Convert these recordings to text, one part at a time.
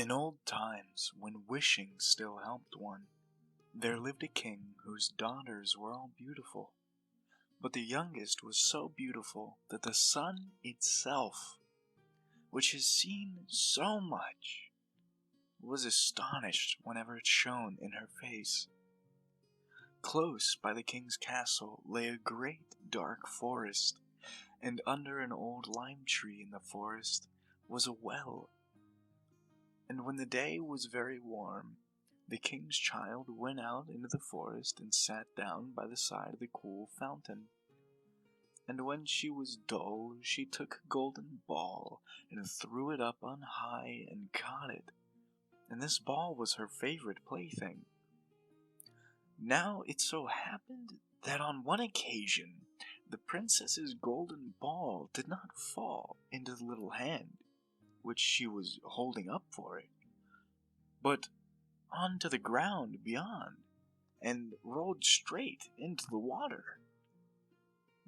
In old times, when wishing still helped one, there lived a king whose daughters were all beautiful. But the youngest was so beautiful that the sun itself, which has seen so much, was astonished whenever it shone in her face. Close by the king's castle lay a great dark forest, and under an old lime tree in the forest was a well. And when the day was very warm, the king's child went out into the forest and sat down by the side of the cool fountain. And when she was dull, she took a golden ball and threw it up on high and caught it. And this ball was her favorite plaything. Now it so happened that on one occasion the princess's golden ball did not fall into the little hand which she was holding up for it, but onto the ground beyond, and rolled straight into the water.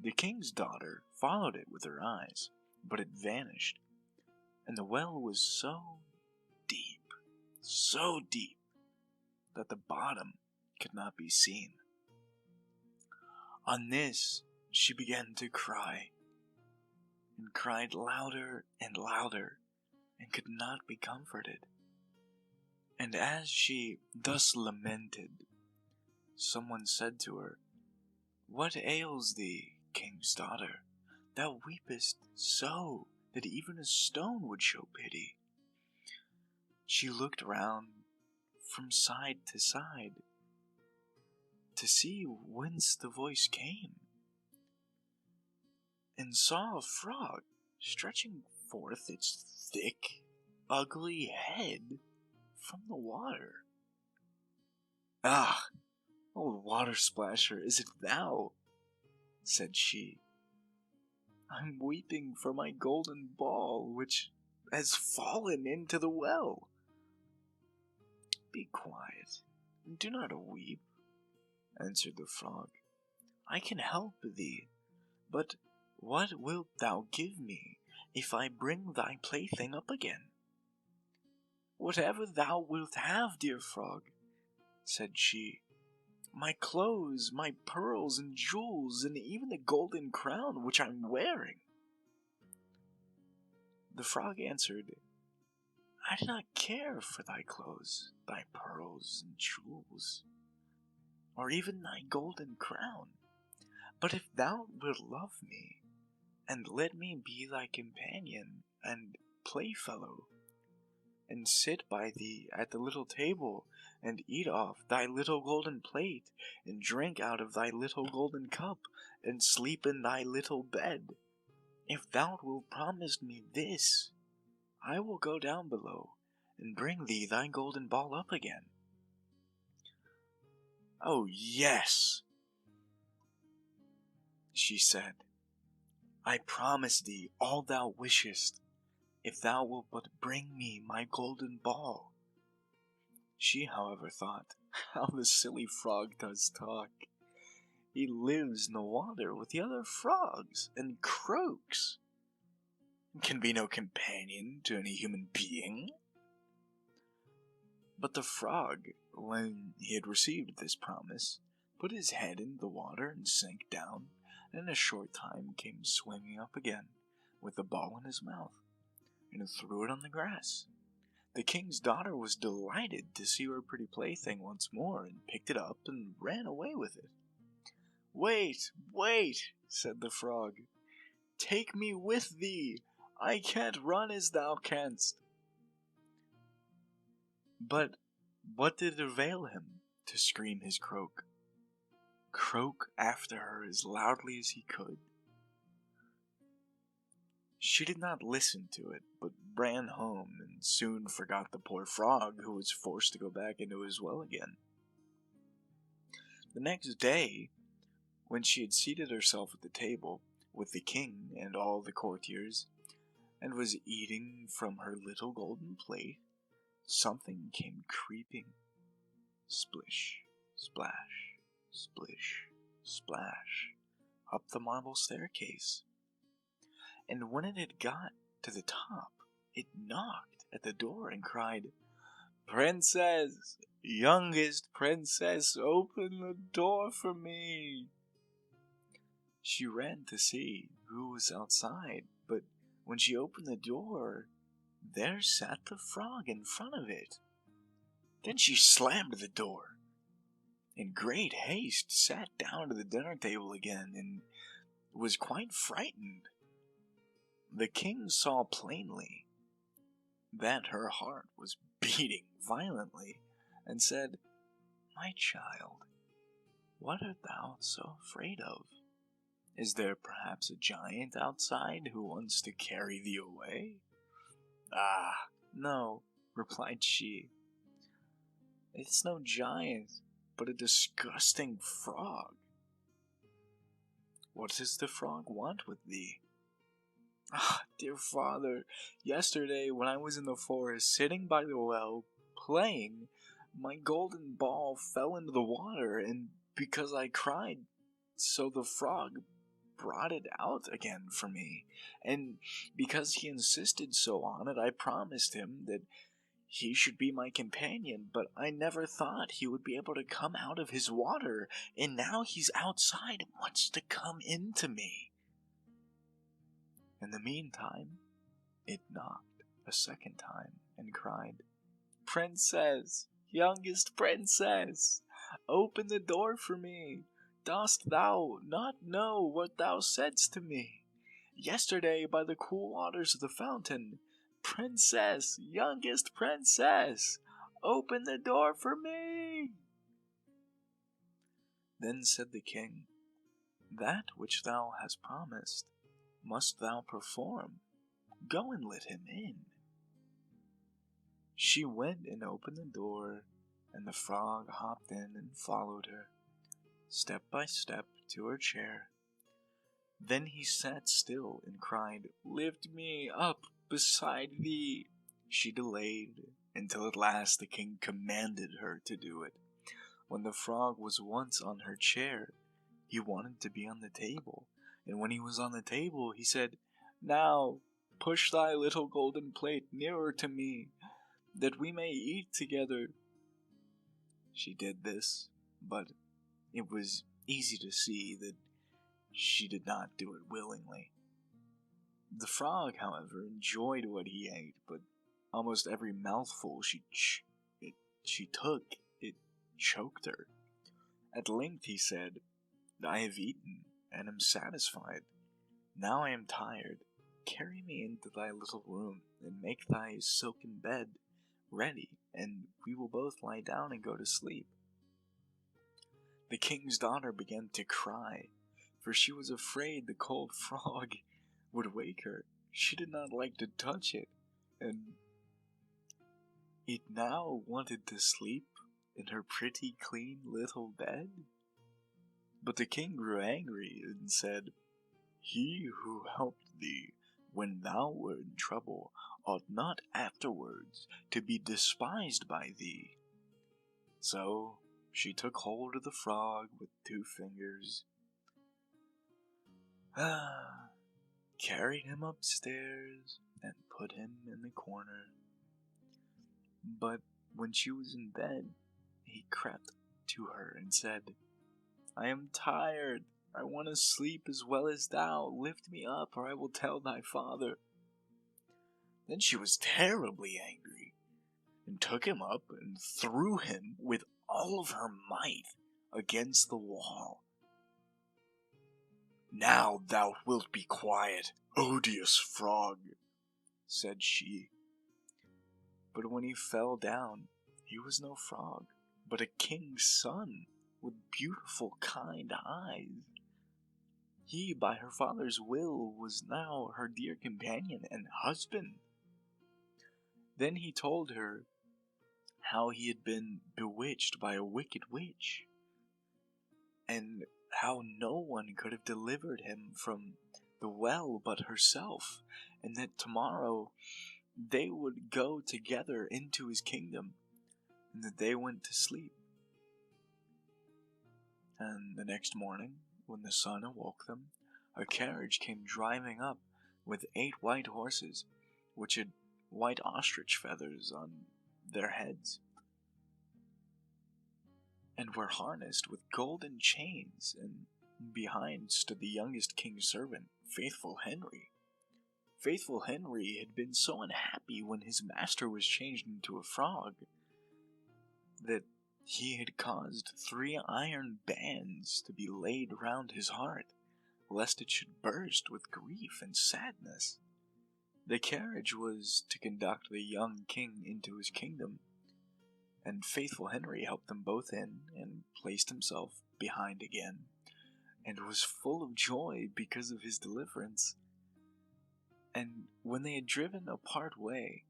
The king's daughter followed it with her eyes, but it vanished, and the well was so deep, that the bottom could not be seen. On this, she began to cry, and cried louder and louder, and could not be comforted. And as she thus lamented, someone said to her, "What ails thee, king's daughter? Thou weepest so that even a stone would show pity." She looked round from side to side to see whence the voice came, and saw a frog stretching forth its thick, ugly head from the water. "Ah, old water splasher, is it thou?" said she. "I'm weeping for my golden ball, which has fallen into the well." "Be quiet, and do not weep," answered the frog. "I can help thee, but what wilt thou give me if I bring thy plaything up again?" "Whatever thou wilt have, dear frog," said she. "My clothes, my pearls and jewels, and even the golden crown which I'm wearing." The frog answered, "I do not care for thy clothes, thy pearls and jewels, or even thy golden crown. But if thou wilt love me, and let me be thy companion and playfellow, and sit by thee at the little table, and eat off thy little golden plate, and drink out of thy little golden cup, and sleep in thy little bed, if thou wilt promise me this, I will go down below, and bring thee thy golden ball up again." "Oh, yes," she said, "I promise thee all thou wishest, if thou wilt but bring me my golden ball." She, however, thought, "How the silly frog does talk! He lives in the water with the other frogs, and croaks, and can be no companion to any human being." But the frog, when he had received this promise, put his head into the water and sank down, and in a short time came swimming up again, with the ball in his mouth, and threw it on the grass. The king's daughter was delighted to see her pretty plaything once more, and picked it up and ran away with it. "Wait, wait," said the frog. "Take me with thee. I can't run as thou canst." But what did it avail him to scream his croak after her as loudly as he could? She did not listen to it, but ran home, and soon forgot the poor frog, who was forced to go back into his well again. The next day, when she had seated herself at the table with the king and all the courtiers, and was eating from her little golden plate, something came creeping, splish, splash, splish, splash, up the marble staircase. And when it had got to the top, it knocked at the door and cried, "Princess, youngest princess, open the door for me." She ran to see who was outside, but when she opened the door, there sat the frog in front of it. Then she slammed the door. In great haste, sat down to the dinner table again, and was quite frightened. The king saw plainly that her heart was beating violently, and said, "My child, what art thou so afraid of? Is there perhaps a giant outside who wants to carry thee away?" "Ah, no," replied she. "It's no giant, but a disgusting frog." "What does the frog want with thee?" "Ah, dear father, yesterday when I was in the forest sitting by the well, playing, my golden ball fell into the water, and because I cried, so the frog brought it out again for me, and because he insisted so on it, I promised him that he should be my companion, but I never thought he would be able to come out of his water, and now he's outside and wants to come into me." In the meantime, it knocked a second time and cried, "Princess, youngest princess, open the door for me. Dost thou not know what thou saidst to me yesterday by the cool waters of the fountain? Princess, youngest princess, open the door for me." Then said the king, "That which thou hast promised must thou perform. Go and let him in." She went and opened the door, and the frog hopped in and followed her, step by step, to her chair. Then he sat still and cried, "Lift me up beside thee." She delayed until at last the king commanded her to do it. When the frog was once on her chair, he wanted to be on the table, and when he was on the table, he said, "Now push thy little golden plate nearer to me, that we may eat together." She did this, but it was easy to see that she did not do it willingly. The frog, however, enjoyed what he ate, but almost every mouthful she took, it choked her. At length he said, "I have eaten, and am satisfied. Now I am tired. Carry me into thy little room, and make thy silken bed ready, and we will both lie down and go to sleep." The king's daughter began to cry, for she was afraid the cold frog would wake her. She did not like to touch it, and it now wanted to sleep in her pretty, clean little bed. But the king grew angry and said, "He who helped thee when thou wert in trouble ought not afterwards to be despised by thee." So she took hold of the frog with 2 fingers, carried him upstairs, and put him in the corner. But when she was in bed, he crept to her and said, "I am tired. I want to sleep as well as thou. Lift me up, or I will tell thy father." Then she was terribly angry, and took him up and threw him with all of her might against the wall. "Now thou wilt be quiet, odious frog," said she. But when he fell down, he was no frog, but a king's son with beautiful, kind eyes. He, by her father's will, was now her dear companion and husband. Then he told her how he had been bewitched by a wicked witch, and how no one could have delivered him from the well but herself, and that tomorrow they would go together into his kingdom, and that they went to sleep. And the next morning, when the sun awoke them, a carriage came driving up with 8 white horses, which white ostrich feathers on their heads, and were harnessed with golden chains, and behind stood the youngest king's servant, Faithful Henry. Faithful Henry had been so unhappy when his master was changed into a frog that he had caused 3 iron bands to be laid round his heart, lest it should burst with grief and sadness. The carriage was to conduct the young king into his kingdom, and Faithful Henry helped them both in and placed himself behind again, and was full of joy because of his deliverance. And when they had driven a part way,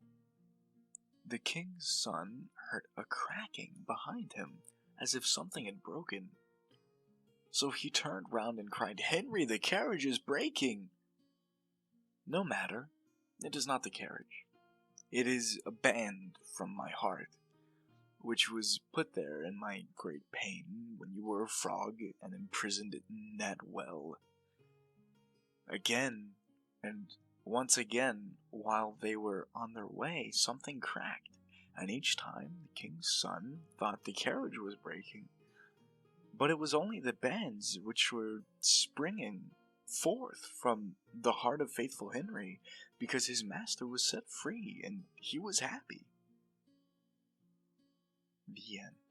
the king's son heard a cracking behind him, as if something had broken. So he turned round and cried, "Henry, the carriage is breaking!" "No matter, it is not the carriage. It is a band from my heart, which was put there in my great pain when you were a frog and imprisoned in that well." Again, and once again, while they were on their way, something cracked, and each time the king's son thought the carriage was breaking. But it was only the bands which were springing forth from the heart of Faithful Henry, because his master was set free, and he was happy. The end.